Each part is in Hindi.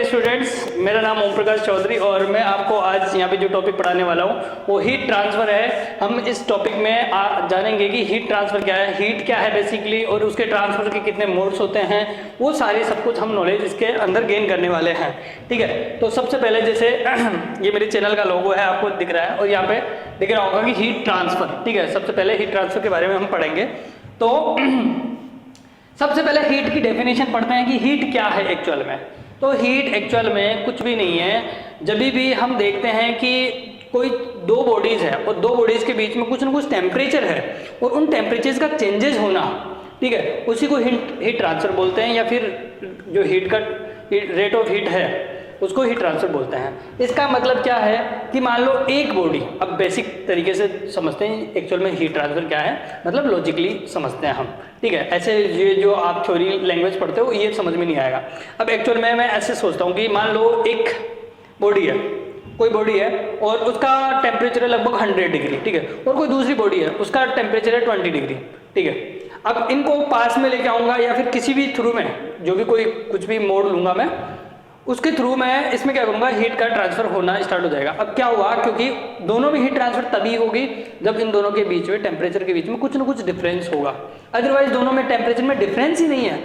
स्टूडेंट्स, मेरा नाम ओम प्रकाश चौधरी और मैं आपको आज यहाँ पे जो टॉपिक पढ़ाने वाला हूँ वो हीट ट्रांसफ़र है। हम इस टॉपिक में जानेंगे कि हीट ट्रांसफ़र क्या है, हीट क्या है बेसिकली, और उसके ट्रांसफ़र के कितने मोड्स होते हैं, वो सारे सब कुछ हम नॉलेज इसके अंदर गेन करने वाले हैं। ठीक है, तो सबसे पहले जैसे ये मेरे चैनल का लोगो है, आपको दिख रहा है, और यहाँ पे दिख रहा होगा कि हीट ट्रांसफ़र। ठीक है, सबसे पहले हीट ट्रांसफ़र के बारे में हम पढ़ेंगे। तो सबसे पहले हीट की डेफिनेशन पढ़ते हैं कि हीट क्या है एक्चुअल में। तो हीट एक्चुअल में कुछ भी नहीं है। जब भी हम देखते हैं कि कोई दो बॉडीज़ है और दो बॉडीज़ के बीच में कुछ ना कुछ टेम्परेचर है और उन टेम्परेचर्स का चेंजेस होना, ठीक है, उसी को हीट ट्रांसफ़र बोलते हैं, या फिर जो हीट का रेट ऑफ हीट है उसको हीट ट्रांसफ़र बोलते हैं। इसका मतलब क्या है कि मान लो एक बॉडी, अब बेसिक तरीके से समझते हैं एक्चुअल में हीट ट्रांसफ़र क्या है, मतलब लॉजिकली समझते हैं हम। ठीक है, ऐसे ये जो आप थ्योरी लैंग्वेज पढ़ते हो ये समझ में नहीं आएगा। अब एक्चुअल में मैं ऐसे सोचता हूँ कि मान लो एक बॉडी है, कोई बॉडी है और उसका टेम्परेचर है लगभग 100 डिग्री, ठीक है, और कोई दूसरी बॉडी है उसका टेम्परेचर है 20 डिग्री, ठीक है। अब इनको पास में लेके आऊँगा या फिर किसी भी थ्रू में, जो भी कोई कुछ भी मोड़ लूँगा मैं, उसके थ्रू मैं इसमें क्या करूँगा, हीट का ट्रांसफ़र होना स्टार्ट हो जाएगा। अब क्या हुआ, क्योंकि दोनों में हीट ट्रांसफ़र तभी होगी जब इन दोनों के बीच में टेम्परेचर के बीच में कुछ ना कुछ डिफरेंस होगा। अदरवाइज दोनों में टेम्परेचर में डिफरेंस ही नहीं है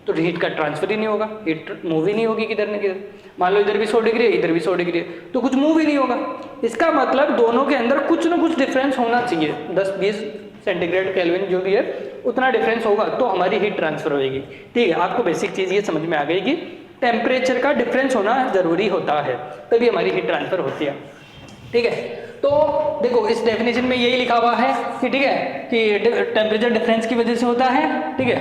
तो हीट का ट्रांसफ़र ही नहीं होगा, हीट मूव ही नहीं होगी किधर न किधर। मान लो इधर भी 100 डिग्री है, इधर भी 100 डिग्री है, तो कुछ मूव ही नहीं होगा। इसका मतलब दोनों के अंदर कुछ ना कुछ डिफरेंस होना चाहिए, 10-20 सेंटीग्रेड केल्विन जो भी है उतना डिफरेंस होगा तो हमारी हीट ट्रांसफ़र होगी। ठीक है, आपको बेसिक चीज़ ये समझ में आ गई कि टेम्परेचर का डिफरेंस होना जरूरी होता है तभी हमारी हीट ट्रांसफ़र होती है। ठीक है, तो देखो इस डेफिनेशन में यही लिखा हुआ है कि ठीक है कि टेम्परेचर डिफरेंस की वजह से होता है। ठीक है,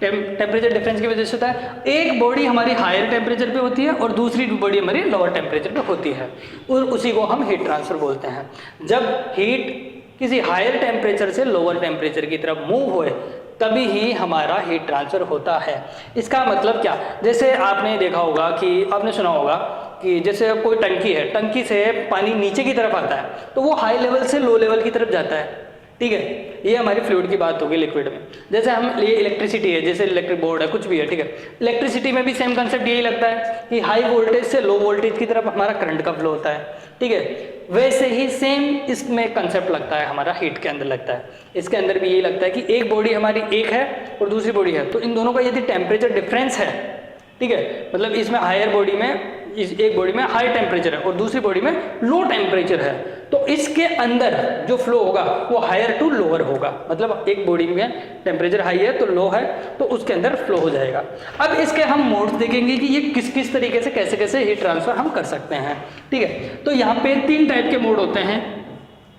टेम्परेचर डिफरेंस की वजह से होता है। एक बॉडी हमारी हायर टेम्परेचर पे होती है और दूसरी बॉडी हमारी लोअर टेम्परेचर पे होती है, और उसी को हम हीट ट्रांसफ़र बोलते हैं। जब हीट किसी हायर टेम्परेचर से लोअर टेम्परेचर की तरफ मूव होए तभी ही हमारा हीट ट्रांसफ़र होता है। इसका मतलब क्या, जैसे आपने देखा होगा कि आपने सुना होगा कि जैसे कोई टंकी है, टंकी से पानी नीचे की तरफ आता है तो वो हाई लेवल से लो लेवल की तरफ जाता है। ठीक है, ये हमारी फ्लूइड की बात होगी लिक्विड में। जैसे हम ये इलेक्ट्रिसिटी है, जैसे इलेक्ट्रिक बोर्ड है, कुछ भी है, ठीक है, इलेक्ट्रिसिटी में भी सेम कंसेप्ट यही लगता है कि हाई वोल्टेज से लो वोल्टेज की तरफ हमारा करंट का फ्लो होता है। ठीक है, वैसे ही सेम इसमें कंसेप्ट लगता है, हमारा हीट के अंदर लगता है। इसके अंदर भी यही लगता है कि एक बॉडी हमारी एक है और दूसरी बॉडी है, तो इन दोनों का यदि टेम्परेचर डिफरेंस है, ठीक है, मतलब इसमें हायर बॉडी में, इस एक बॉडी में हाई टेम्परेचर है और दूसरी बॉडी में लो टेम्परेचर है, तो इसके अंदर जो फ्लो होगा वो हायर टू लोअर होगा। मतलब एक बॉडी में टेम्परेचर हाई है तो लो है तो उसके अंदर फ्लो हो जाएगा। अब इसके हम मोड्स देखेंगे कि ये किस किस तरीके से कैसे कैसे हीट ट्रांसफ़र हम कर सकते हैं। ठीक है, तो यहाँ पे 3 टाइप के मोड होते हैं।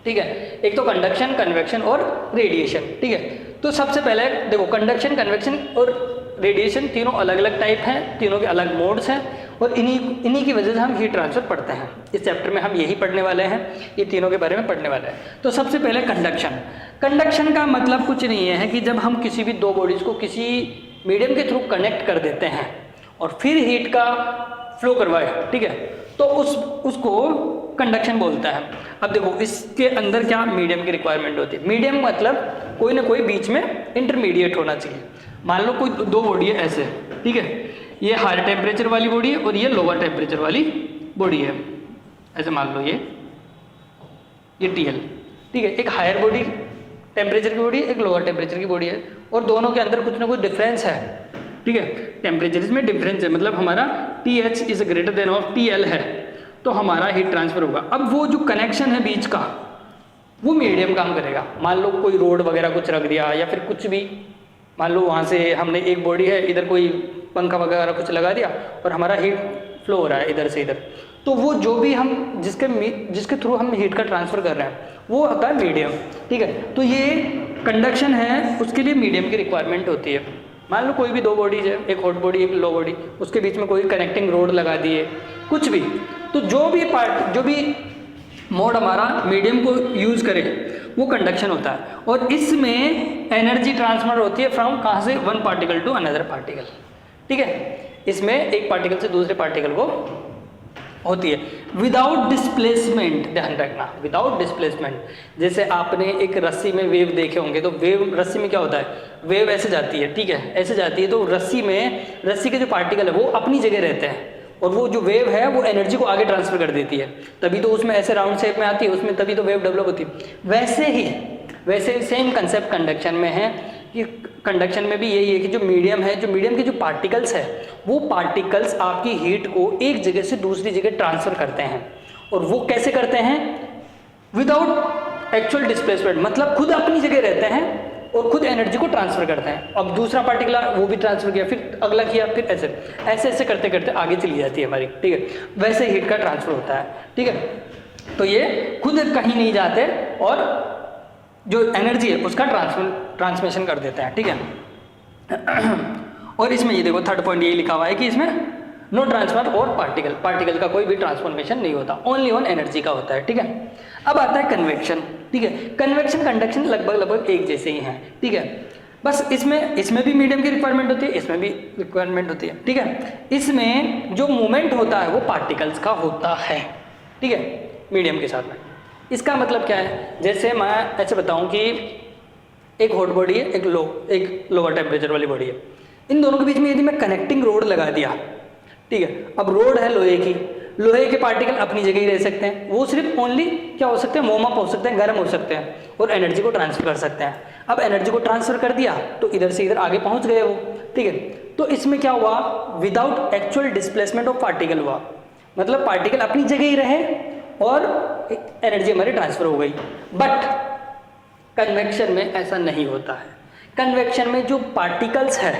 ठीक है, एक तो कंडक्शन, कन्वेक्शन और रेडिएशन। ठीक है, तो सबसे पहले देखो कंडक्शन, कन्वेक्शन और रेडिएशन तीनों अलग अलग टाइप हैं, तीनों के अलग मोड्स हैं, और इन्हीं की वजह से हम हीट ट्रांसफ़र पढ़ते हैं। इस चैप्टर में हम यही पढ़ने वाले हैं, ये तीनों के बारे में पढ़ने वाले हैं। तो सबसे पहले कंडक्शन। कंडक्शन का मतलब कुछ नहीं है कि जब हम किसी भी दो बॉडीज़ को किसी मीडियम के थ्रू कनेक्ट कर देते हैं और फिर हीट का फ्लो करवाए, ठीक है, तो उसको कंडक्शन बोलता है। अब देखो इसके अंदर क्या मीडियम की रिक्वायरमेंट होती है। मीडियम मतलब कोई ना कोई बीच में इंटरमीडिएट होना चाहिए। मान लो कोई दो बॉडी है ऐसे, ठीक है, ये हायर टेम्परेचर वाली बॉडी है और ये लोअर टेम्परेचर वाली बॉडी है, ऐसे मान लो ये TL, ठीक है, एक हायर बॉडी टेम्परेचर की बॉडी, एक लोअर टेम्परेचर की बॉडी है, और दोनों के अंदर कुछ ना कुछ डिफरेंस है। ठीक है, टेम्परेचर में डिफरेंस है, मतलब हमारा TH is greater than of TL है, तो हमारा हीट ट्रांसफ़र होगा। अब वो जो कनेक्शन है बीच का वो मीडियम काम करेगा। मान लो कोई रोड वगैरह कुछ रख दिया या फिर कुछ भी, मान लो वहाँ से हमने एक बॉडी है, इधर कोई पंखा वगैरह कुछ लगा दिया और हमारा हीट फ्लो हो रहा है इधर से इधर, तो वो जो भी हम जिसके थ्रू हम हीट का ट्रांसफ़र कर रहे हैं वो होता है मीडियम। ठीक है, तो ये कंडक्शन है, उसके लिए मीडियम की रिक्वायरमेंट होती है। मान लो कोई भी दो बॉडीज है, एक हॉट बॉडी एक लो बॉडी, उसके बीच में कोई कनेक्टिंग रोड लगा दिए, कुछ भी, तो जो भी मोड हमारा मीडियम को यूज़ करे वो कंडक्शन होता है। और इसमें एनर्जी ट्रांसफर होती है फ्रॉम कहाँ से, one particle to another particle. ठीक है, इसमें एक पार्टिकल से दूसरे पार्टिकल को होती है विदाउट डिस्प्लेसमेंट। ध्यान रखना, विदाउट डिस्प्लेसमेंट। जैसे आपने एक रस्सी में वेव देखे होंगे, तो वेव, रस्सी में क्या होता है, वेव ऐसे जाती है, ठीक है, ऐसे जाती है, तो रस्सी के जो पार्टिकल है वो अपनी जगह रहते हैं, और वो जो वेव है वो एनर्जी को आगे ट्रांसफर कर देती है, तभी तो उसमें ऐसे राउंड शेप में आती है, उसमें तभी तो वेव डेवलप होती है। वैसे ही सेम कंसेप्ट कंडक्शन में है कि कंडक्शन में भी यही है कि जो मीडियम है, जो मीडियम के जो पार्टिकल्स है, वो पार्टिकल्स आपकी हीट को एक जगह से दूसरी जगह ट्रांसफर करते हैं। और वो कैसे करते हैं? विदाउट एक्चुअल डिस्प्लेसमेंट, मतलब खुद अपनी जगह रहते हैं और खुद एनर्जी को ट्रांसफर करते हैं। अब दूसरा पार्टिकल वो भी ट्रांसफर किया, फिर अगला किया, फिर ऐसे करते करते आगे चली जाती है हमारी, ठीक है। वैसे हीट का ट्रांसफर होता है, ठीक है। तो ये खुद कहीं नहीं जाते और जो एनर्जी है उसका ट्रांसमिशन कर देते हैं, ठीक है। और इसमें ये देखो थर्ड पॉइंट ये लिखा हुआ है कि इसमें नो ट्रांसफर और पार्टिकल का कोई भी ट्रांसफॉर्मेशन नहीं होता, ओनली ऑन एनर्जी का होता है, ठीक है। अब आता है कन्वेक्शन, ठीक है। कन्वेक्शन कंडक्शन लगभग एक जैसे ही हैं, ठीक है। बस इसमें भी मीडियम की रिक्वायरमेंट होती है, इसमें भी रिक्वायरमेंट होती है, ठीक है। इसमें जो मूवमेंट होता है वो पार्टिकल्स का होता है, ठीक है, मीडियम के साथ में। इसका मतलब क्या है? जैसे मैं ऐसे बताऊं कि एक हॉट बॉडी है, एक लोअर टेम्परेचर वाली बॉडी है। इन दोनों के बीच में यदि मैं कनेक्टिंग रोड लगा दिया, ठीक है। अब रोड है लोहे की, लोहे के पार्टिकल अपनी जगह ही रह सकते हैं, वो सिर्फ ओनली क्या हो सकते हैं? वार्म अप हो सकते हैं, गर्म हो सकते हैं और एनर्जी को ट्रांसफर कर सकते हैं। अब एनर्जी को ट्रांसफर कर दिया तो इधर से इधर आगे पहुंच गए वो, ठीक है। तो इसमें क्या हुआ? Without actual displacement of particle हुआ, मतलब पार्टिकल अपनी जगह ही रहे और एनर्जी हमारी ट्रांसफर हो गई। बट कन्वेक्शन में ऐसा नहीं होता है। कन्वेक्शन में जो पार्टिकल्स है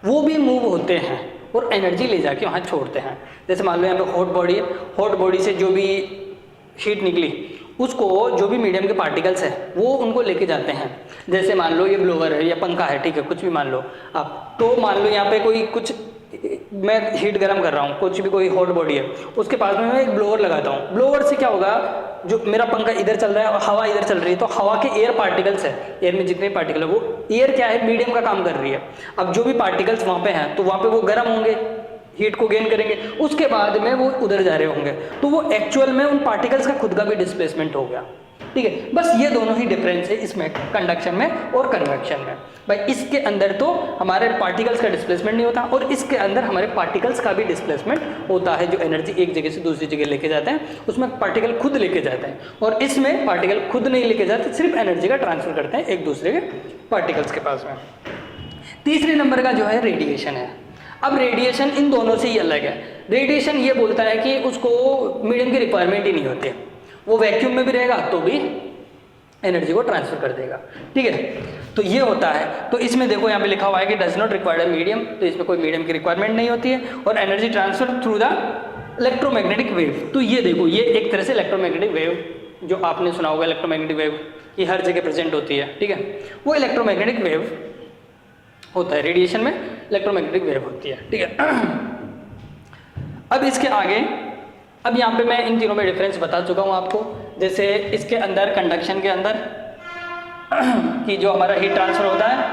वो भी मूव होते हैं और एनर्जी ले जाके वहाँ छोड़ते हैं। जैसे मान लो यहाँ पे हॉट बॉडी है, हॉट बॉडी से जो भी हीट निकली उसको जो भी मीडियम के पार्टिकल्स हैं वो उनको लेके जाते हैं। जैसे मान लो ये ब्लोअर है या पंखा है, ठीक है, कुछ भी मान लो आप। तो मान लो यहाँ पे कोई कुछ मैं हीट गर्म कर रहा हूँ, कुछ भी कोई हॉट बॉडी है, उसके पास में मैं एक ब्लोअर लगाता हूँ। ब्लोअर से क्या होगा? जो मेरा पंखा इधर चल रहा है और हवा इधर चल रही है, तो हवा के एयर पार्टिकल्स है, एयर में जितने पार्टिकल है वो एयर क्या है? मीडियम का काम कर रही है। अब जो भी पार्टिकल्स वहाँ पे हैं तो वहाँ पे वो गर्म होंगे, हीट को गेन करेंगे, उसके बाद में वो उधर जा रहे होंगे, तो वो एक्चुअल में उन पार्टिकल्स का खुद का भी डिस्प्लेसमेंट हो गया, ठीक है। बस ये दोनों ही डिफरेंस है इसमें, कंडक्शन में और कन्वेक्शन में। भाई इसके अंदर तो हमारे पार्टिकल्स का डिस्प्लेसमेंट नहीं होता और इसके अंदर हमारे पार्टिकल्स का भी डिस्प्लेसमेंट होता है। जो एनर्जी एक जगह से दूसरी जगह लेके जाते हैं उसमें पार्टिकल खुद लेके जाते हैं, और इसमें पार्टिकल खुद नहीं लेके जाते, सिर्फ एनर्जी का ट्रांसफर करते हैं एक दूसरे के पार्टिकल्स के पास में। तीसरे नंबर का जो है रेडिएशन है। अब रेडिएशन इन दोनों से ही अलग है। रेडिएशन ये बोलता है कि उसको मीडियम की रिक्वायरमेंट ही नहीं होती, वो वैक्यूम में भी रहेगा तो भी एनर्जी को ट्रांसफर कर देगा, ठीक है। तो ये होता है। तो इसमें देखो यहाँ पे लिखा हुआ है कि does not require a medium, तो इसमें कोई मीडियम की रिक्वायरमेंट नहीं होती है, और energy transfer through the electromagnetic wave. तो ये देखो, ये एक तरह से इलेक्ट्रोमैग्नेटिक वेव जो आपने सुना होगा, इलेक्ट्रोमैग्नेटिक वेव ये हर जगह प्रेजेंट होती है, ठीक है। वो इलेक्ट्रोमैग्नेटिक वेव होता है, रेडिएशन में इलेक्ट्रोमैग्नेटिक वेव होती है, ठीक है। अब इसके आगे, अब यहाँ पे मैं इन तीनों में डिफरेंस बता चुका हूँ आपको। जैसे इसके अंदर कंडक्शन के अंदर कि जो हमारा हीट ट्रांसफर होता है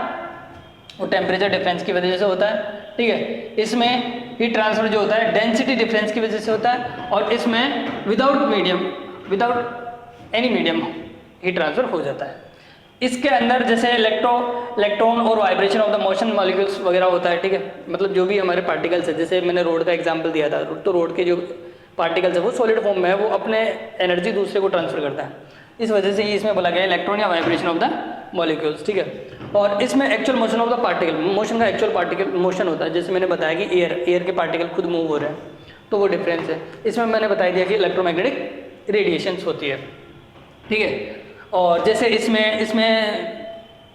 वो टेम्परेचर डिफरेंस की वजह से होता है, ठीक है। इसमें हीट ट्रांसफर जो होता है डेंसिटी डिफरेंस की वजह से होता है, और इसमें without any medium heat transfer हो जाता है। इसके अंदर जैसे इलेक्ट्रॉन और vibration of the motion molecules वगैरह होता है, ठीक है। मतलब जो भी हमारे पार्टिकल्स है, जैसे मैंने रोड का एग्जांपल दिया था, तो रोड के जो पार्टिकल्स है वो सॉलिड फॉर्म में है, वो अपने एनर्जी दूसरे को ट्रांसफर करता है। इस वजह से इसमें बोला गया इलेक्ट्रॉन या वाइब्रेशन ऑफ द मॉलिक्यूल्स, ठीक है। और इसमें actual motion of the particle, motion का एक्चुअल पार्टिकल मोशन होता है। जैसे मैंने बताया कि एयर के पार्टिकल खुद मूव हो रहे हैं, तो वो डिफरेंस है। इसमें मैंने बता दिया कि इलेक्ट्रोमैग्नेटिक रेडिएशंस होती है, ठीक है। और जैसे इसमें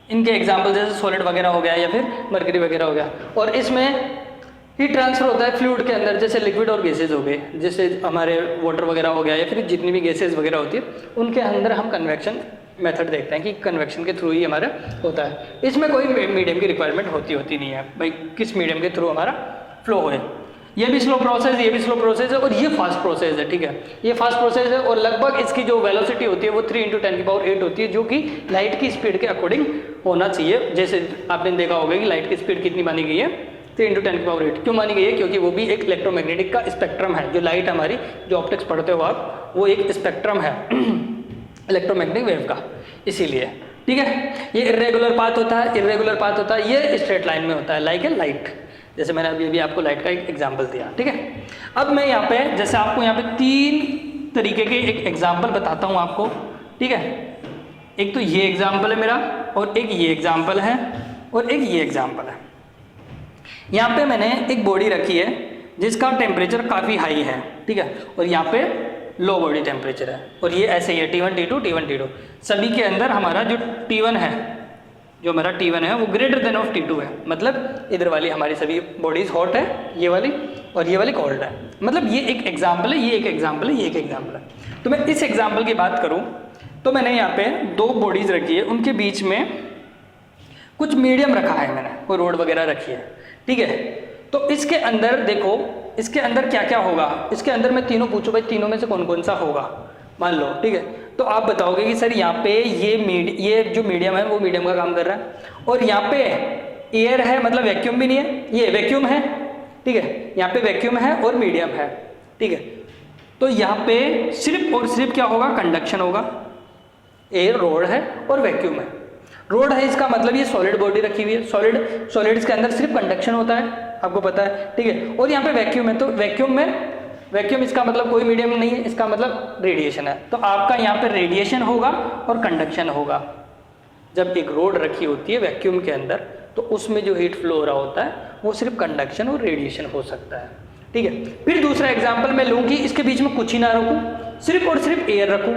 इनके एग्जाम्पल जैसे सॉलिड वगैरह हो गया या फिर मरकरी वगैरह हो गया, और इसमें हीट ट्रांसफर होता है फ्लूइड के अंदर, जैसे लिक्विड और गैसेज हो गए, जैसे हमारे वाटर वगैरह हो गया या फिर जितनी भी गैसेज वगैरह होती है उनके अंदर हम कन्वेक्शन मेथड देखते हैं कि कन्वेक्शन के थ्रू ही हमारा होता है। इसमें कोई मीडियम की रिक्वायरमेंट होती नहीं है, भाई किस मीडियम के थ्रू हमारा फ्लो होए। ये भी स्लो प्रोसेस, ये भी स्लो प्रोसेस है, और ये फास्ट प्रोसेस है, ठीक है। ये फास्ट प्रोसेस है, और लगभग इसकी जो वेलोसिटी होती है वो 3 × 10⁸ होती है, जो कि लाइट की स्पीड के अकॉर्डिंग होना चाहिए। जैसे आपने देखा होगा कि लाइट की स्पीड कितनी मानी गई है, 3 × 10⁸ क्यों मानी गई है? क्योंकि वो भी एक इलेक्ट्रोमैग्नेटिक का स्पेक्ट्रम है। जो लाइट हमारी, जो ऑप्टिक्स पढ़ते हो आप, वो एक स्पेक्ट्रम है इलेक्ट्रोमैग्नेटिक वेव का, इसीलिए, ठीक है। ये इर्रेगुलर पाथ होता है, ये स्ट्रेट लाइन में होता है, लाइक ए लाइट। जैसे मैंने अभी अभी आपको लाइट का एक एग्जाम्पल दिया, ठीक है। अब मैं यहाँ पे जैसे आपको यहाँ पे 3 तरीके के एक एग्जाम्पल बताता हूँ आपको, ठीक है। एक तो ये एग्जाम्पल है मेरा, और एक ये एग्जाम्पल है, और एक ये एग्जाम्पल है। यहाँ पे मैंने एक बॉडी रखी है जिसका टेम्परेचर काफ़ी हाई है, ठीक है, और यहाँ पे लो बॉडी टेम्परेचर है, और ये ऐसे ही है T1 T2 T1 T2। सभी के अंदर हमारा जो T1 है, जो हमारा T1 है वो ग्रेटर देन ऑफ T2 है, मतलब इधर वाली हमारी सभी बॉडीज हॉट है, ये वाली, और ये वाली कोल्ड है। मतलब ये एक एग्जाम्पल है, ये एक एग्जाम्पल है, ये एक एग्जाम्पल है। तो मैं इस एग्जाम्पल की बात करूँ तो मैंने यहाँ पे 2 बॉडीज रखी है, उनके बीच में कुछ मीडियम रखा है मैंने, कोई रोड वगैरह रखी है, ठीक है। तो इसके अंदर देखो, इसके अंदर क्या क्या होगा, इसके अंदर मैं तीनों पूछूं भाई तीनों में से कौन कौन सा होगा, मान लो, ठीक है। तो आप बताओगे कि सर यहाँ पे ये जो मीडियम है वो मीडियम का काम कर रहा है, और यहाँ पे एयर है, मतलब वैक्यूम भी नहीं है, ये वैक्यूम है, ठीक है। यहाँ पे वैक्यूम है और मीडियम है, ठीक है। तो यहाँ पे सिर्फ और सिर्फ क्या होगा, कंडक्शन होगा। एयर रोड है और वैक्यूम है। रोड है इसका मतलब ये सॉलिड बॉडी रखी हुई है, सॉलिड्स के अंदर सिर्फ कंडक्शन होता है, आपको पता है, ठीक है। और यहाँ पे वैक्यूम है, तो वैक्यूम इसका मतलब कोई मीडियम नहीं है, इसका मतलब रेडिएशन है। तो आपका यहाँ पे रेडिएशन होगा और कंडक्शन होगा। जब एक रोड रखी होती है वैक्यूम के अंदर तो उसमें जो हीट फ्लो हो रहा होता है वो सिर्फ कंडक्शन और रेडिएशन हो सकता है, ठीक है। फिर दूसरा एग्जाम्पल मैं लूँ कि इसके बीच में कुछ ही ना रखूँ, सिर्फ और सिर्फ एयर रखूँ।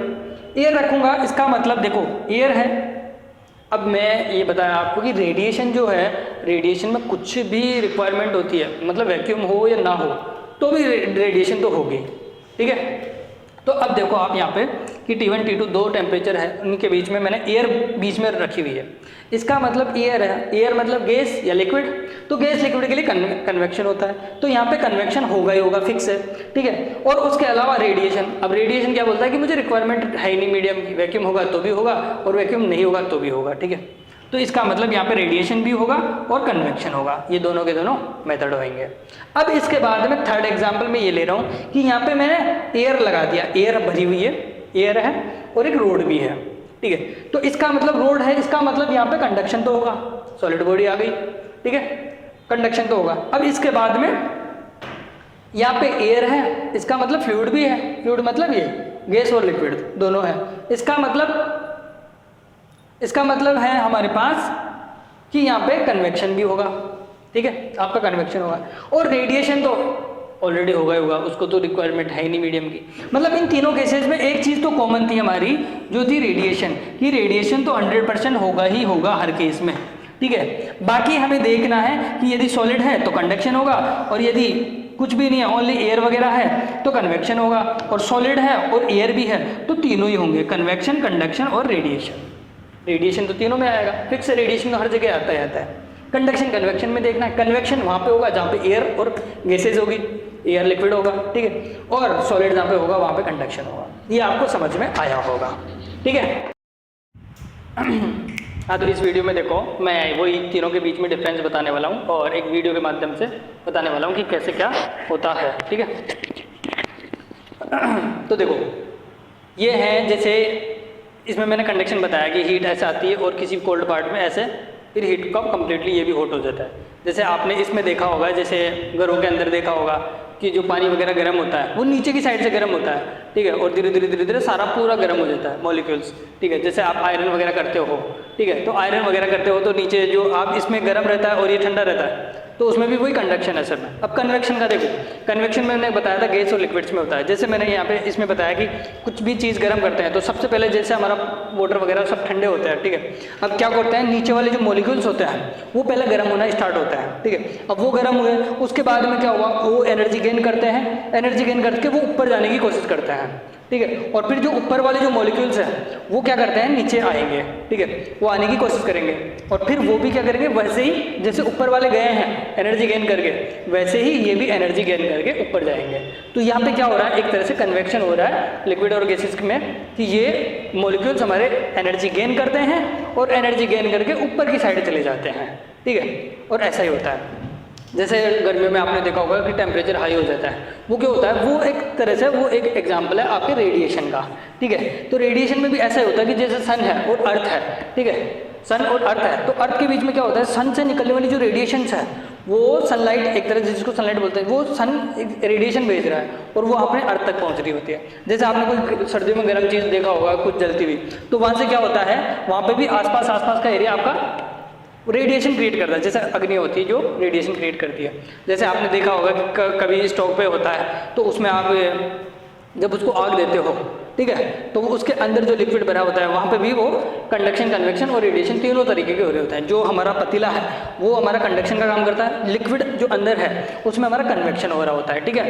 एयर रखूँगा इसका मतलब देखो एयर है। अब मैं ये बताया आपको कि रेडिएशन जो है, रेडिएशन में कुछ भी रिक्वायरमेंट होती है, मतलब वैक्यूम हो या ना हो तो भी रेडिएशन तो होगी, ठीक है। तो अब देखो आप यहाँ पे कि T1 T2 2 टेम्परेचर है, उनके बीच में मैंने एयर बीच में रखी हुई है। इसका मतलब एयर है, एयर मतलब गैस या लिक्विड, तो गैस लिक्विड के लिए कन्वेक्शन होता है, तो यहाँ पे कन्वेक्शन होगा ही होगा, फिक्स है, ठीक है। और उसके अलावा रेडिएशन, अब रेडिएशन क्या बोलता है कि मुझे रिक्वायरमेंट है ही नहीं मीडियम की, वैक्यूम होगा तो भी होगा और वैक्यूम नहीं होगा तो भी होगा, ठीक है। तो इसका मतलब यहाँ पे रेडिएशन भी होगा और कन्वेक्शन होगा, ये दोनों के दोनों मेथड होंगे। अब इसके बाद में थर्ड एग्जांपल में ये ले रहा हूँ कि यहाँ पे मैंने एयर लगा दिया, एयर भरी हुई है, एयर है और एक रोड भी है, ठीक है। तो इसका मतलब रोड है, इसका मतलब यहाँ पे कंडक्शन तो होगा, सॉलिड बॉडी आ गई, ठीक है, कंडक्शन तो होगा। अब इसके बाद में यहाँ पे एयर है, इसका मतलब फ्लूइड भी है, फ्लूइड मतलब ये गैस और लिक्विड दोनों है। इसका मतलब है हमारे पास कि यहाँ पे कन्वेक्शन भी होगा, ठीक है, आपका कन्वेक्शन होगा। और रेडिएशन तो ऑलरेडी होगा ही होगा, उसको तो रिक्वायरमेंट है ही नहीं मीडियम की। मतलब इन तीनों केसेस में एक चीज़ तो कॉमन थी हमारी, जो थी रेडिएशन, कि रेडिएशन तो 100% होगा ही होगा हर केस में, ठीक है। बाकी हमें देखना है कि यदि सॉलिड है तो कंडक्शन होगा, और यदि कुछ भी नहीं है ओनली एयर वगैरह है तो कन्वेक्शन होगा, और सॉलिड है और एयर भी है तो तीनों ही होंगे, कन्वेक्शन, कंडक्शन और रेडिएशन। रेडिएशन तो तीनों में आएगा, फिक्स रेडिएशन तो हर जगह आता है। कंडक्शन कन्वेक्शन में देखना है, कन्वेक्शन वहाँ पे होगा जहाँ पे एयर और गैसेज होगी, एयर लिक्विड होगा, ठीक है, और सॉलिड जहाँ पे होगा वहाँ पे कंडक्शन होगा। ये आपको समझ में आया होगा, ठीक है। हाँ, तो इस वीडियो में देखो मैं वही तीनों के बीच में डिफरेंस बताने वाला हूँ और एक वीडियो के माध्यम से बताने वाला हूँ कि कैसे क्या होता है, ठीक है। तो देखो ये है, जैसे इसमें मैंने कंडक्शन बताया कि हीट ऐसे आती है और किसी कोल्ड पार्ट में ऐसे फिर हीट का कम्प्लीटली ये भी हॉट हो जाता है। जैसे आपने इसमें देखा होगा, जैसे घरों के अंदर देखा होगा कि जो पानी वगैरह गर्म होता है वो नीचे की साइड से गर्म होता है, ठीक है, और धीरे धीरे सारा पूरा गर्म हो जाता है मॉलिक्यूल्स, ठीक है। जैसे आप आयरन वगैरह करते हो, ठीक है, तो आयरन वगैरह करते हो तो नीचे जो आप इसमें गर्म रहता है और ये ठंडा रहता है, तो उसमें भी वही कंडक्शन है सर में। अब कन्वेक्शन का देखो, कन्वेक्शन में मैंने बताया था गैस और लिक्विड्स में होता है। जैसे मैंने यहाँ पे इसमें बताया कि कुछ भी चीज़ गर्म करते हैं तो सबसे पहले जैसे हमारा वाटर वगैरह सब ठंडे होते हैं, ठीक है। अब क्या करते हैं, नीचे वाले जो मॉलिक्यूल्स होते हैं वो पहले गर्म होना स्टार्ट होता है, ठीक है। अब वो गर्म हुए, उसके बाद में क्या हुआ, वो एनर्जी गेन करते हैं, एनर्जी गेन करके वो ऊपर जाने की कोशिश करते हैं, ठीक है। और फिर जो ऊपर वाले जो मॉलिक्यूल्स हैं वो क्या करते हैं, नीचे आएंगे, ठीक है, वो आने की कोशिश करेंगे, और फिर वो भी क्या करेंगे, वैसे ही जैसे ऊपर वाले गए हैं एनर्जी गेन करके, वैसे ही ये भी एनर्जी गेन करके ऊपर जाएंगे। तो यहाँ पे क्या हो रहा है, एक तरह से कन्वेक्शन हो रहा है लिक्विड और गैसेस में, कि ये मॉलिक्यूल्स हमारे एनर्जी गेन करते हैं और एनर्जी गेन करके ऊपर की साइड चले जाते हैं, ठीक है। और ऐसा ही होता है, जैसे गर्मियों में आपने देखा होगा कि टेम्परेचर हाई हो जाता है, वो क्या होता है, वो एक तरह से वो एक एग्जाम्पल है आपके रेडिएशन का, ठीक है। तो रेडिएशन में भी ऐसा ही होता है कि जैसे सन है और अर्थ है, ठीक है, सन और अर्थ है, तो अर्थ के बीच में क्या होता है, सन से निकलने वाली जो रेडिएशंस है वो सनलाइट एक तरह से जिसको सनलाइट बोलते हैं, वो सन रेडिएशन भेज रहा है और वो अपने अर्थ तक पहुंच रही होती है। जैसे आपने कोई सर्दियों में गर्म चीज़ देखा होगा कुछ जलती हुई, तो वहाँ से क्या होता है, वहाँ पे भी आसपास का एरिया आपका रेडिएशन क्रिएट करता है। जैसे अग्नि होती है जो रेडिएशन क्रिएट करती है। जैसे आपने देखा होगा कि कभी स्टोव पे होता है तो उसमें आप जब उसको आग देते हो, ठीक है, तो उसके अंदर जो लिक्विड भरा होता है वहाँ पे भी वो कंडक्शन, कन्वेक्शन और रेडिएशन तीनों तरीके के हो रहे होते हैं। जो हमारा पतीला है वो हमारा कंडक्शन का काम करता है, लिक्विड जो अंदर है उसमें हमारा कन्वेक्शन हो रहा होता है, ठीक है।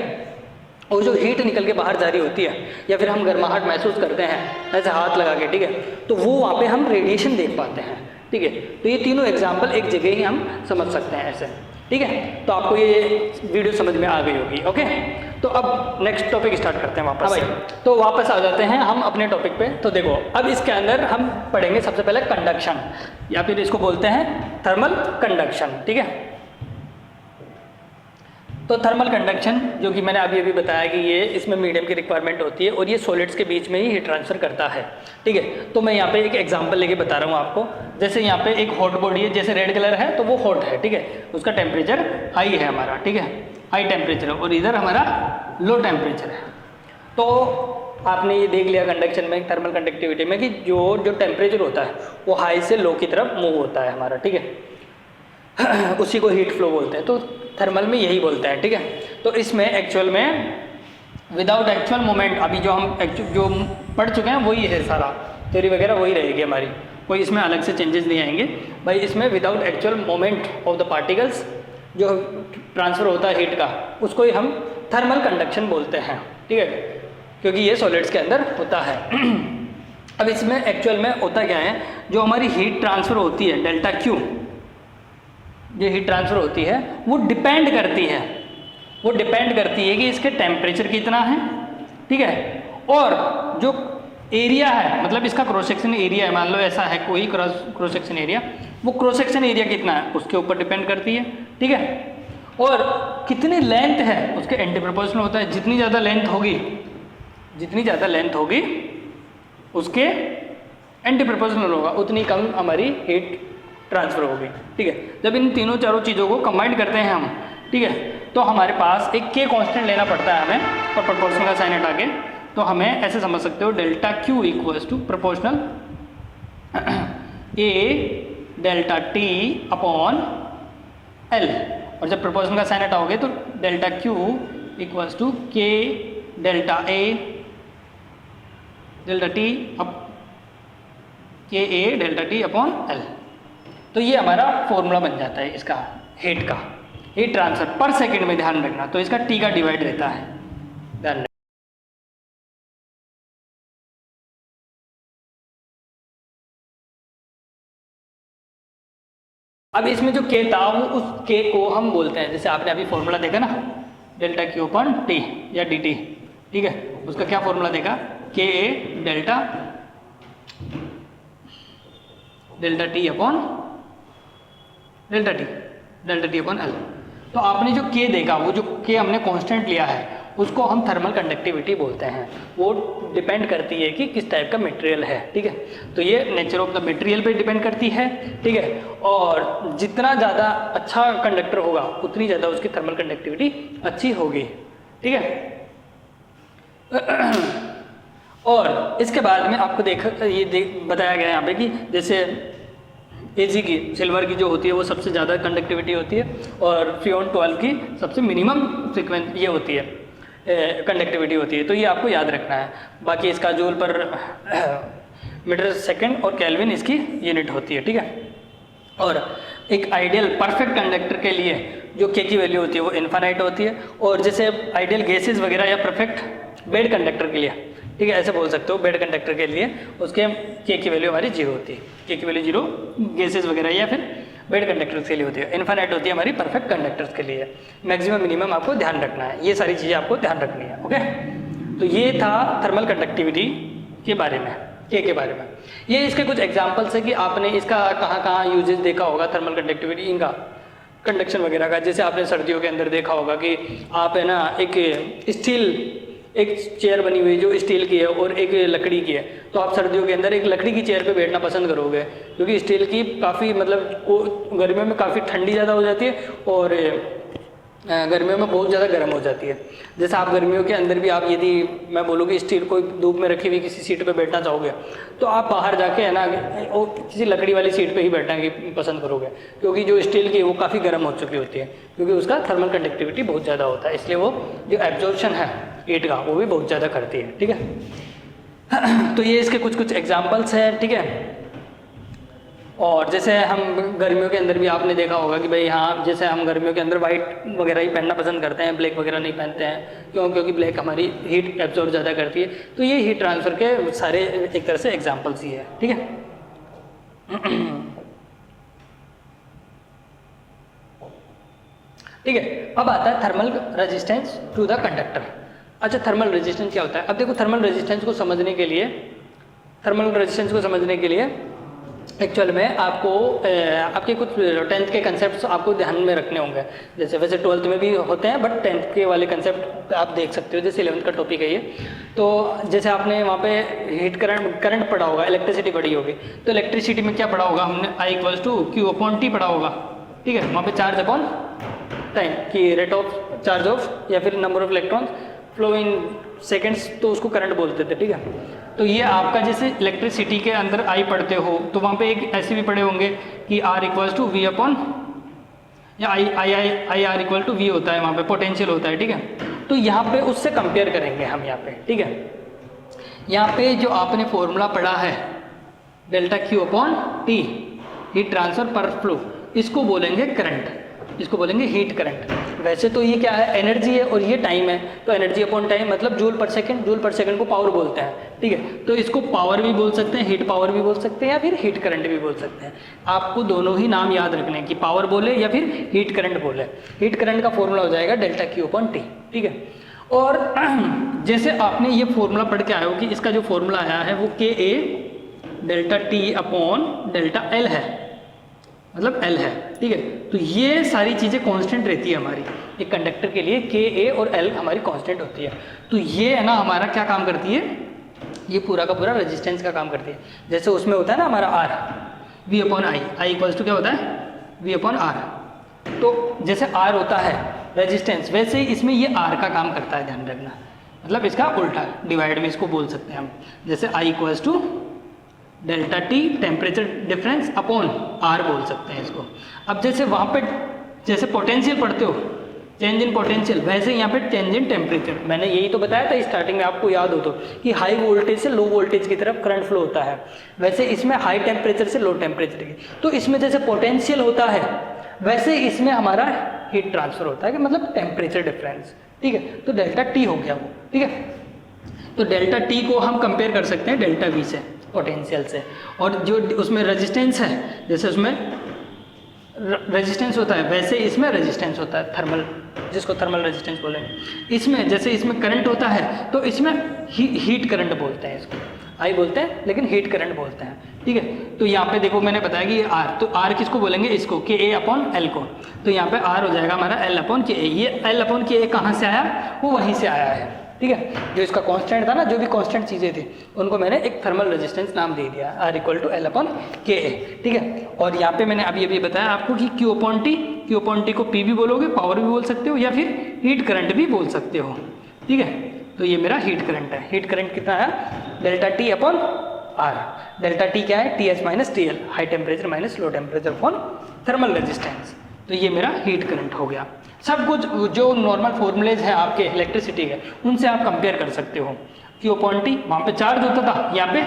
और जो हीट निकल के बाहर जा रही होती है या फिर हम गर्माहट महसूस करते हैं ऐसे हाथ लगा के, ठीक है, तो वो वहाँ पे हम रेडिएशन देख पाते हैं, ठीक है। तो ये तीनों एग्जाम्पल एक जगह ही हम समझ सकते हैं ऐसे, ठीक है। तो आपको ये वीडियो समझ में आ गई होगी, ओके। तो अब नेक्स्ट टॉपिक स्टार्ट करते हैं वापस। भाई तो वापस आ जाते हैं हम अपने टॉपिक पे। तो देखो अब इसके अंदर हम पढ़ेंगे सबसे पहले कंडक्शन, या फिर इसको बोलते हैं थर्मल कंडक्शन, ठीक है। तो थर्मल कंडक्शन जो कि मैंने अभी अभी बताया कि ये इसमें मीडियम की रिक्वायरमेंट होती है और ये सॉलिड्स के बीच में ही हीट ट्रांसफर करता है, ठीक है। तो मैं यहाँ पे एक एग्जांपल लेके बता रहा हूँ आपको। जैसे यहाँ पे एक हॉट बॉडी है, जैसे रेड कलर है तो वो हॉट है, ठीक है, उसका टेम्परेचर हाई है हमारा, ठीक है, हाई टेम्परेचर है, और इधर हमारा लो टेम्परेचर है। तो आपने ये देख लिया कंडक्शन में, थर्मल कंडक्टिविटी में, कि जो टेम्परेचर होता है वो हाई से लो की तरफ मूव होता है हमारा, ठीक है, उसी को हीट फ्लो बोलते हैं। तो थर्मल में यही बोलते हैं, ठीक है। तो इसमें एक्चुअल में विदाउट एक्चुअल मोमेंट, अभी जो हम जो पढ़ चुके हैं वही है, सारा थ्योरी वगैरह वही रहेगी हमारी, कोई इसमें अलग से चेंजेस नहीं आएंगे भाई। इसमें without actual moment of the particles जो ट्रांसफ़र होता है हीट का, उसको ही हम थर्मल कंडक्शन बोलते हैं, ठीक है, क्योंकि ये सॉलिड्स के अंदर होता है। अब इसमें एक्चुअल में होता क्या है, जो हमारी हीट ट्रांसफ़र होती है डेल्टा क्यू, जो हीट ट्रांसफ़र होती है वो डिपेंड करती है कि इसके टेम्परेचर कितना है, ठीक है, और जो एरिया है, मतलब इसका क्रॉस सेक्शन एरिया है, मान लो ऐसा है कोई क्रॉस सेक्शन एरिया, वो क्रॉस सेक्शन एरिया कितना है उसके ऊपर डिपेंड करती है, ठीक है। और कितनी लेंथ है उसके एंटी प्रोपोर्शनल होता है। जितनी ज़्यादा लेंथ होगी उसके एंटी प्रोपोर्शनल होगा, उतनी कम हमारी हीट ट्रांसफ़र होगी, ठीक है। जब इन तीनों चारों चीज़ों को कंबाइन करते हैं हम, ठीक है, तो हमारे पास एक के कांस्टेंट लेना पड़ता है हमें, और प्रोपोर्शनल का साइन हटा के, तो हमें ऐसे समझ सकते हो delta Q equals to proportional A delta T upon L, और जब प्रोपोर्शनल का साइन हटाओगे तो delta Q equals to k delta A delta T up k A delta T upon L. तो ये हमारा फॉर्मूला बन जाता है इसका हीट ट्रांसफर पर सेकंड में, ध्यान रखना। तो इसका टी का डिवाइड रहता है, ध्यान रखना। अब इसमें जो के था वो उस के को हम बोलते हैं, जैसे आपने अभी फॉर्मूला देखा ना, डेल्टा क्यू अपॉन टी या डी टी, ठीक है, उसका क्या फॉर्मूला देखा, के ए delta T upon delta T upon L. तो आपने जो के देखा, वो जो के हमने कांस्टेंट लिया है उसको हम थर्मल कंडक्टिविटी बोलते हैं। वो डिपेंड करती है कि किस टाइप का मटेरियल है, ठीक है। तो ये नेचर ऑफ द मटेरियल पे डिपेंड करती है, ठीक है। और जितना ज़्यादा अच्छा कंडक्टर होगा उतनी ज़्यादा उसकी थर्मल कंडक्टिविटी अच्छी होगी, ठीक है। और इसके बाद में आपको बताया गया यहाँ पे कि जैसे एजी की, सिल्वर की जो होती है वो सबसे ज़्यादा कंडक्टिविटी होती है, और फ्रियोन 12 की सबसे मिनिमम फ्रिक्वेंसी ये होती है, कंडक्टिविटी होती है। तो ये आपको याद रखना है। बाकी इसका जूल पर मीटर सेकंड और केल्विन इसकी यूनिट होती है, ठीक है। और एक आइडियल परफेक्ट कंडक्टर के लिए जो के की वैल्यू होती है वो इन्फानाइट होती है, और जैसे आइडियल गैसेस वगैरह या परफेक्ट बेड कंडक्टर के लिए, ठीक है, ऐसे बोल सकते हो, बेड कंडक्टर के लिए उसके के की वैल्यू हमारी 0 होती है। के की वैल्यू 0 गैसेस वगैरह या फिर बेड कंडक्टर्स के लिए होती है। इन्फानाइट होती है हमारी परफेक्ट कंडक्टर्स के लिए। मैक्सिमम मिनिमम आपको ध्यान रखना है, ये सारी चीज़ें आपको ध्यान रखनी है, ओके। तो ये था थर्मल कंडक्टिविटी के बारे में, के बारे में। ये इसके कुछ एग्जाम्पल्स है कि आपने इसका कहाँ यूजेस देखा होगा, थर्मल कंडक्टिविटी इनका कंडक्शन वगैरह का। जैसे आपने सर्दियों के अंदर देखा होगा कि आप है ना एक स्टील एक चेयर बनी हुई है जो स्टील की है और एक लकड़ी की है, तो आप सर्दियों के अंदर एक लकड़ी की चेयर पे बैठना पसंद करोगे, क्योंकि स्टील की काफ़ी मतलब गर्मियों में काफ़ी ठंडी ज़्यादा हो जाती है और गर्मियों में बहुत ज़्यादा गर्म हो जाती है। जैसे आप गर्मियों के अंदर भी आप यदि मैं बोलूँ कि स्टील कोई धूप में रखी हुई किसी सीट पे बैठना चाहोगे तो आप बाहर जाके है ना वो किसी लकड़ी वाली सीट पे ही बैठना की पसंद करोगे, क्योंकि जो स्टील की है वो काफ़ी गर्म हो चुकी होती है, क्योंकि उसका थर्मल कंडक्टिविटी बहुत ज़्यादा होता है, इसलिए वो जो एब्जॉर्प्शन है हीट का वो भी बहुत ज़्यादा करती है। ठीक है तो ये इसके कुछ कुछ एग्जाम्पल्स हैं। ठीक है, और जैसे हम गर्मियों के अंदर भी आपने देखा होगा कि भाई हाँ, जैसे हम गर्मियों के अंदर वाइट वगैरह ही पहनना पसंद करते हैं, ब्लैक वगैरह नहीं पहनते हैं, क्योंकि ब्लैक हमारी हीट एब्जॉर्ब ज़्यादा करती है। तो ये हीट ट्रांसफ़र के सारे एक तरह से एग्जांपल्स ही है। ठीक है ठीक है, अब आता है thermal resistance to the conductor. अच्छा, थर्मल रेजिस्टेंस क्या होता है? अब देखो, थर्मल रेजिस्टेंस को समझने के लिए एक्चुअल में आपको आपके कुछ 10th के कंसेप्ट आपको ध्यान में रखने होंगे। जैसे वैसे 12th में भी होते हैं, बट 10th के वाले कंसेप्ट आप देख सकते हो, जैसे 11th का टॉपिक है ये। तो जैसे आपने वहाँ पे हीट करंट पढ़ा होगा, इलेक्ट्रिसिटी पढ़ी होगी, तो इलेक्ट्रिसिटी में क्या पढ़ा होगा हमने? I = Q/T पढ़ा होगा। ठीक है, वहाँ पे चार्ज अपॉन टाइम की रेट ऑफ चार्ज ऑफ या फिर number of electrons flow in seconds, तो उसको करंट बोलते थे। ठीक है, तो ये आपका जैसे इलेक्ट्रिसिटी के अंदर आई पढ़ते हो तो वहाँ पे एक ऐसे भी पढ़े होंगे कि R = V अपॉन या IR = V होता है, वहाँ पे पोटेंशियल होता है। ठीक है, तो यहाँ पे उससे कंपेयर करेंगे हम यहाँ पे। ठीक है, यहाँ पे जो आपने फॉर्मूला पढ़ा है ΔQ/T हीट ट्रांसफर पर फ्लो, इसको बोलेंगे करंट, इसको बोलेंगे हीट करंट। वैसे तो ये क्या है? एनर्जी है और ये टाइम है, तो एनर्जी अपॉन टाइम मतलब जूल पर सेकंड को पावर बोलते हैं। ठीक है, तो इसको पावर भी बोल सकते हैं, हीट पावर भी बोल सकते हैं, या फिर हीट करंट भी बोल सकते हैं। आपको दोनों ही नाम याद रखने हैं कि पावर बोले या फिर हीट करंट बोले। हीट करंट का फॉर्मूला हो जाएगा ΔQ/T। ठीक है, और जैसे आपने ये फॉर्मूला पढ़ के आए हो कि इसका जो फॉर्मूला आया है वो KA ΔT/ΔL है, मतलब L है। ठीक है, तो ये सारी चीज़ें कांस्टेंट रहती है हमारी, एक कंडक्टर के लिए KA और L हमारी कांस्टेंट होती है। तो ये है ना हमारा क्या काम करती है? ये पूरा का पूरा रेजिस्टेंस का काम करती है। जैसे उसमें होता है ना हमारा R V/I = क्या होता है? V/R। तो जैसे R होता है रेजिस्टेंस, वैसे ही इसमें ये R का काम करता है, ध्यान रखना, मतलब इसका उल्टा डिवाइड में इसको बोल सकते हैं हम। जैसे I = ΔT temperature difference upon R बोल सकते हैं इसको। अब जैसे वहाँ पे जैसे पोटेंशियल पढ़ते हो, चेंज इन पोटेंशियल, वैसे यहाँ पे चेंज इन टेम्परेचर। मैंने यही तो बताया था स्टार्टिंग में, आपको याद हो तो, कि हाई वोल्टेज से लो वोल्टेज की तरफ करंट फ्लो होता है, वैसे इसमें हाई टेम्परेचर से लो टेम्परेचर की। तो इसमें जैसे पोटेंशियल होता है वैसे इसमें हमारा हीट ट्रांसफर होता है, कि मतलब टेम्परेचर डिफरेंस। ठीक है, तो ΔT हो गया वो। ठीक है, तो ΔT को हम कंपेयर कर सकते हैं ΔV से, पोटेंशियल से। और जो उसमें रेजिस्टेंस है, जैसे उसमें रेजिस्टेंस होता है वैसे इसमें रेजिस्टेंस होता है, थर्मल, जिसको थर्मल रेजिस्टेंस बोलेंगे। इसमें जैसे इसमें करंट होता है तो इसमें हीट करंट बोलते हैं, इसको आई बोलते हैं लेकिन हीट करंट बोलते हैं। ठीक है, तो यहाँ पे देखो मैंने बताया कि ये R, तो R किसको बोलेंगे? इसको KA/L को। तो यहाँ पे R हो जाएगा हमारा L/KA। ये L/KA कहाँ से आया? वो वहीं से आया है। ठीक है, जो इसका कांस्टेंट था ना, जो भी कांस्टेंट चीज़ें थी उनको मैंने एक थर्मल रेजिस्टेंस नाम दे दिया, R = L/KA। ठीक है, और यहाँ पे मैंने अभी बताया आपको कि Q/T को P भी बोलोगे, पावर भी बोल सकते हो, या फिर हीट करंट भी बोल सकते हो। ठीक है, तो ये मेरा हीट करंट है। हीट करंट कितना है? ΔT/R। ΔT क्या है? TH - TL, high temperature minus low temperature upon thermal resistance. तो ये मेरा हीट करंट हो गया। सब कुछ जो नॉर्मल फॉर्मूलेज हैं आपके इलेक्ट्रिसिटी के, उनसे आप कंपेयर कर सकते हो। Q/T वहाँ पे चार्ज होता था, यहाँ पे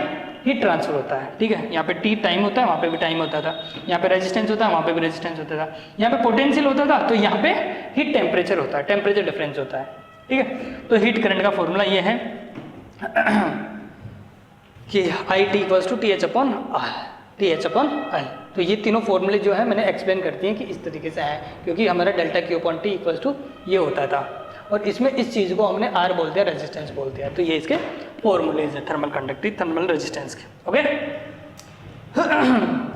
हीट ट्रांसफर होता है। ठीक है, यहाँ पे T टाइम होता है, वहाँ पे भी टाइम होता था। यहाँ पे रेजिस्टेंस होता है, वहाँ पे भी रेजिस्टेंस होता था। यहाँ पे पोटेंशियल होता था, तो यहाँ पे हीट टेम्परेचर होता है, टेम्परेचर डिफरेंस होता है। ठीक है, तो हीट करंट का फॉर्मूला ये है कि IT = TH/L। तो ये तीनों फॉर्मूले जो है मैंने एक्सप्लेन करती हैं कि इस तरीके से है, क्योंकि हमारा ΔQ/T ये होता था, और इसमें इस चीज़ को हमने R बोल दिया, रेजिस्टेंस बोल दिया। तो ये इसके फॉर्मूलेज है थर्मल कंडक्टिव, थर्मल रेजिस्टेंस के। ओके,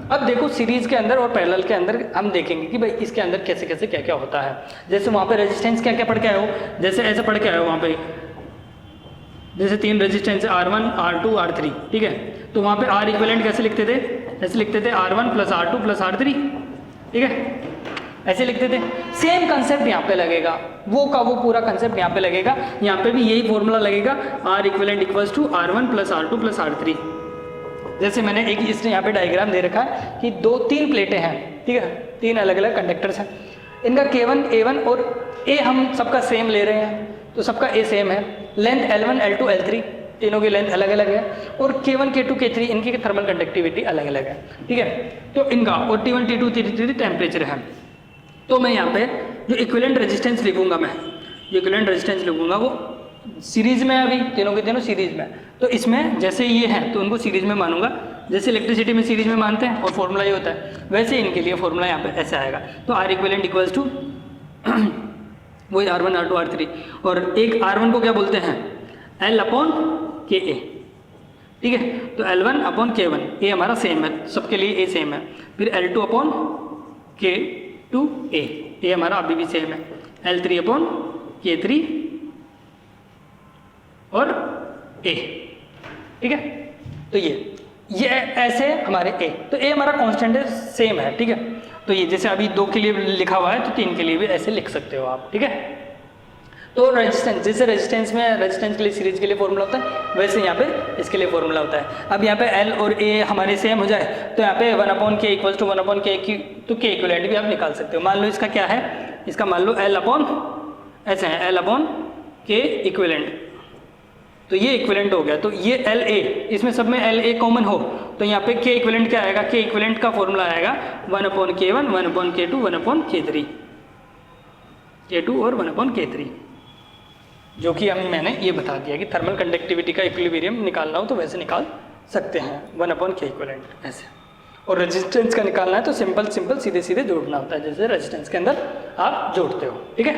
अब देखो सीरीज के अंदर और पैरेलल के अंदर हम देखेंगे कि भाई इसके अंदर कैसे कैसे क्या क्या होता है। जैसे वहाँ पे रेजिस्टेंस क्या क्या पढ़ के आए हो, जैसे ऐसे पढ़ के आए हो वहाँ पे जैसे 3 रेजिस्टेंस है R1, R2, R3, ठीक है, तो वहाँ पे R इक्विवेलेंट कैसे लिखते थे, ऐसे लिखते थे R1 + R2 + R3, ठीक है, ऐसे लिखते थे। सेम कंसेप्ट यहाँ पे लगेगा, वो पूरा कंसेप्ट यहाँ पे लगेगा, यहाँ पे भी यही फॉर्मूला लगेगा, R equivalent = R1 + R2 + R3। जैसे मैंने एक इस यहाँ पे डायग्राम दे रखा है कि 3 प्लेटें हैं, ठीक है, 3 अलग अलग कंडक्टर्स हैं, इनका K1, A1 और A हम सबका सेम ले रहे हैं, तो सबका A सेम है, लेंथ L1, L2, L3 तीनों की लेंथ अलग अलग है, और K1, K2, K3 इनकी थर्मल कंडक्टिविटी अलग अलग है, ठीक है, तो इनका और T1, T2, T3 टेम्परेचर है। तो मैं यहाँ पे जो इक्विवेलेंट रेजिस्टेंस लिखूंगा, मैं जो इक्विवेलेंट रेजिस्टेंस लिखूंगा वो सीरीज में है, अभी तीनों के तीनों सीरीज में, तो इसमें जैसे ये हैं तो उनको सीरीज में मानूंगा, जैसे इलेक्ट्रिसिटी में सीरीज में मानते हैं और फॉर्मूला ये होता है, वैसे इनके लिए फॉर्मूला यहाँ पे ऐसे आएगा। तो R इक्विवेलेंट = वही R1, R2, R3, और एक R1 को क्या बोलते हैं, L/KA, ठीक है, तो L1/K1, A हमारा सेम है, सबके लिए A सेम है, फिर L2/K2A, A हमारा अभी भी सेम है, L3/K3 और A, ठीक है, तो ये ऐसे हमारे A, तो A हमारा कांस्टेंट है, सेम है, ठीक है, तो ये जैसे अभी 2 के लिए लिखा हुआ है तो 3 के लिए भी ऐसे लिख सकते हो आप, ठीक है। तो रेजिस्टेंस, जैसे रेजिस्टेंस में रेजिस्टेंस के लिए सीरीज के लिए फॉर्मूला होता है, वैसे यहाँ पे इसके लिए फॉर्मूला होता है। अब यहाँ पे L और A हमारे सेम हो जाए तो यहाँ पे 1/K = 1/K की, तो K इक्विवेलेंट भी आप निकाल सकते हो। मान लो इसका क्या है, इसका मान लो ऐसे है L/K इक्विवेलेंट, तो ये इक्विवेलेंट हो गया, तो ये LA, इसमें सब में LA कॉमन हो तो यहाँ पे K इक्विवेलेंट क्या आएगा, K इक्विवेलेंट का फॉर्मूला आएगा 1/K1, 1/K2, 1/K3, K2 और 1/K3, जो कि मैंने ये बता दिया कि थर्मल कंडक्टिविटी का इक्विलिब्रियम निकालना हो तो वैसे निकाल सकते हैं, 1/K इक्विवेलेंट ऐसे। और रेजिस्टेंस का निकालना है तो सिंपल सीधे सीधे जोड़ना होता है, जैसे रेजिस्टेंस के अंदर आप जोड़ते हो, ठीक है।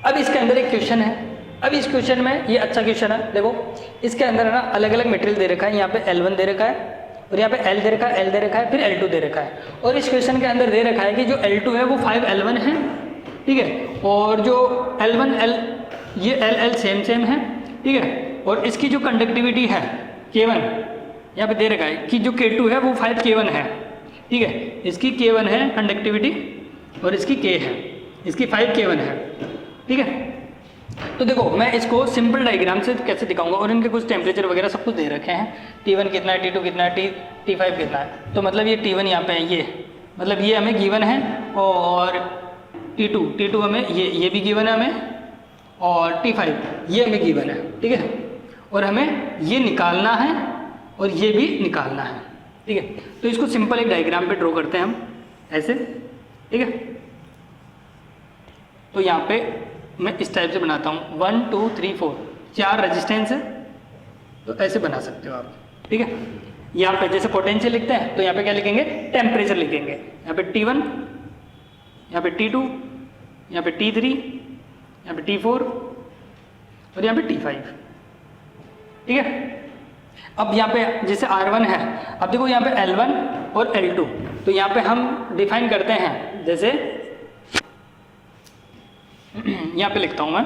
अब इसके अंदर एक क्वेश्चन है, अब इस क्वेश्चन में ये अच्छा क्वेश्चन है, देखो इसके अंदर है ना अलग अलग मटेरियल दे रखा है, यहाँ पे L1 दे रखा है और यहाँ पे L दे रखा है, L दे रखा है, फिर L2 दे रखा है, और इस क्वेश्चन के अंदर दे रखा है कि जो L2 है वो 5L1 है, ठीक है, और जो L1 ये L सेम है, ठीक है, और इसकी जो कंडक्टिविटी है K1 यहाँ पे दे रखा है कि जो K2 है वो 5K1 है, ठीक है, इसकी K1 है कंडक्टिविटी और इसकी K है, इसकी 5K1 है, ठीक है। तो देखो मैं इसको सिंपल डायग्राम से कैसे दिखाऊंगा, और इनके कुछ टेम्परेचर वगैरह सब कुछ दे रखे हैं, T1 कितना है, T2 कितना है, T5 कितना है, तो मतलब ये T1 यहाँ पे है, ये मतलब ये हमें गिवन है, और T2 हमें ये भी गिवन है हमें, और T5 ये हमें गिवन है, ठीक है, और हमें ये निकालना है और ये भी निकालना है, ठीक है। तो इसको सिंपल एक डायग्राम पे ड्रॉ करते हैं हम ऐसे, ठीक है। तो यहाँ पे मैं इस टाइप से बनाता हूँ 1 2 3 4 4 रेजिस्टेंस है, तो ऐसे बना सकते हो आप, ठीक है। यहाँ पे जैसे पोटेंशियल लिखते हैं तो यहाँ पे क्या लिखेंगे, टेम्परेचर लिखेंगे, यहाँ पे T1, यहाँ पे T2, यहाँ पे T3, यहाँ पे T4 और यहाँ पे T5, ठीक है। अब यहाँ पे जैसे R1 है, अब देखो यहाँ पे L1 और L2, तो यहाँ पे हम डिफाइन करते हैं, जैसे यहाँ पे लिखता हूँ मैं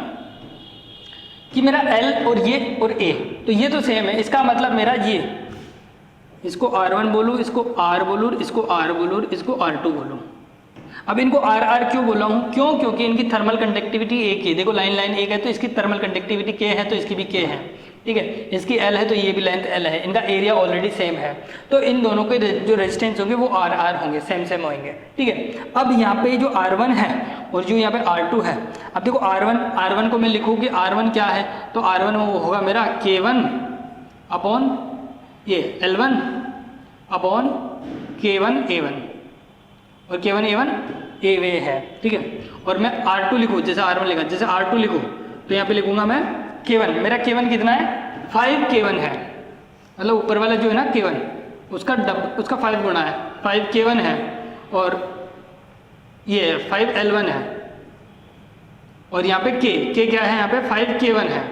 कि मेरा L और ये और A, तो ये तो सेम है, इसका मतलब मेरा ये, इसको R1 बोलूँ, इसको R बोलूँ, इसको R बोलूँ, इसको R2 बोलूँ। अब इनको R क्यों बोला हूँ, क्यों, क्योंकि इनकी थर्मल कंडक्टिविटी एक ही, देखो लाइन एक है तो इसकी थर्मल कंडक्टिविटी K है तो इसकी भी K है, ठीक है, इसकी L है तो ये भी लेंथ L है, इनका एरिया ऑलरेडी सेम है, तो इन दोनों के जो रेजिस्टेंस होंगे वो R होंगे, सेम होंगे, ठीक है। अब यहाँ पे जो R1 है और जो यहाँ पे R2 है, अब देखो R1 को मैं लिखूँ कि R1 क्या है, तो R1 वो होगा मेरा K1 अपॉन ये L1 अपॉन K1 A1, और K1 A1 A वे है, ठीक है। और मैं R2 लिखूँ, जैसे R1 लिखा, जैसे R2 लिखूँ तो यहाँ पे लिखूँगा मैं K1, मेरा K1 कितना है, 5K1 है, मतलब ऊपर वाला जो है ना K1 उसका 5 गुना है, 5K1 है, और ये 5L1 है, और यहाँ पे K क्या है, यहाँ पे 5K1 है,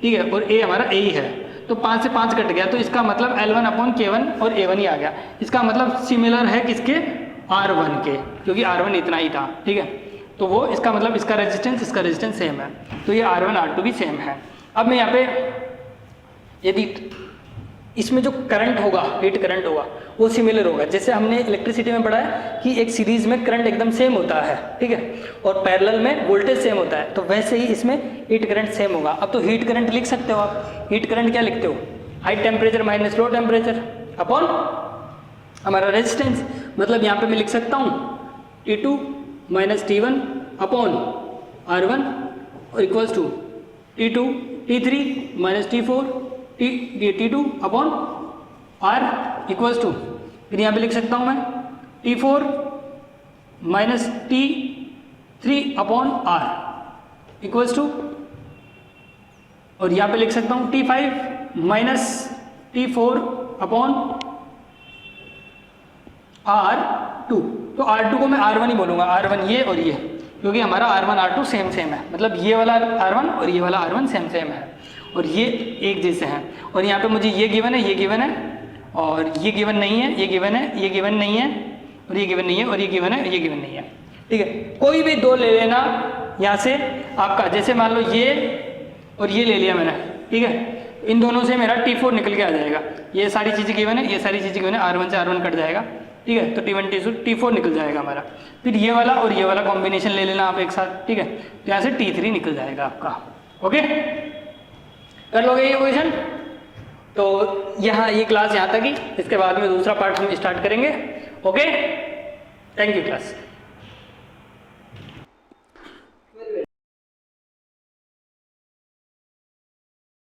ठीक है, और A हमारा A ही है, तो 5 से 5 कट गया, तो इसका मतलब L1 अपॉन K1 और A1 ही आ गया। इसका मतलब सिमिलर है किसके, R1 के, क्योंकि R1 इतना ही था, ठीक है। तो वो इसका मतलब इसका रेजिस्टेंस सेम है, तो ये R1 R2 भी सेम है। अब मैं यहाँ पे यदि इसमें जो करंट होगा, हीट करंट होगा, वो सिमिलर होगा। जैसे हमने इलेक्ट्रिसिटी में पढ़ा है कि एक सीरीज में करंट एकदम सेम होता है, ठीक है, और पैरेलल में वोल्टेज सेम होता है, तो वैसे ही इसमें हीट करंट सेम होगा। अब तो हीट करंट लिख सकते हो आप। हीट करंट क्या लिखते हो? High temperature minus low temperature upon हमारा रेजिस्टेंस। मतलब यहाँ पे मैं लिख सकता हूँ T2 minus T1 upon R1 और equals to T3 minus T4 T2 upon R equals to, फिर यहाँ पे लिख सकता हूँ मैं T4 minus T3 upon R equals to, और यहाँ पे लिख सकता हूँ T5 minus T4 upon R2। तो R2 को मैं R1 ही बोलूँगा, R1 ये और ये, क्योंकि हमारा R1 R2 सेम सेम है, मतलब ये वाला R1 और ये वाला R1 सेम सेम है और ये एक जैसे हैं। और यहाँ पे मुझे ये गिवन है, ये गिवन है, और ये गिवन नहीं है, ये गिवन है, ये गिवन नहीं है, और ये गिवन नहीं है, और ये गिवन है, ये गिवन नहीं है, ठीक है। कोई भी दो ले लेना यहाँ से आपका, जैसे मान लो ये और ये ले लिया मैंने, ठीक है, इन दोनों से मेरा T4 निकल के आ जाएगा। ये सारी चीज़ें गिवन है, ये सारी चीज़ें गिवन है, R1 से R1 कट जाएगा, ठीक है, तो T1 T4 निकल जाएगा हमारा। फिर ये वाला और ये वाला कॉम्बिनेशन ले लेना आप एक साथ, ठीक है, तो यहाँ से T3 निकल जाएगा आपका। ओके, कर लोगे ये क्वेश्चन? तो यहाँ ये क्लास यहाँ तक ही, इसके बाद में दूसरा पार्ट हम स्टार्ट करेंगे। Okay, thank you class.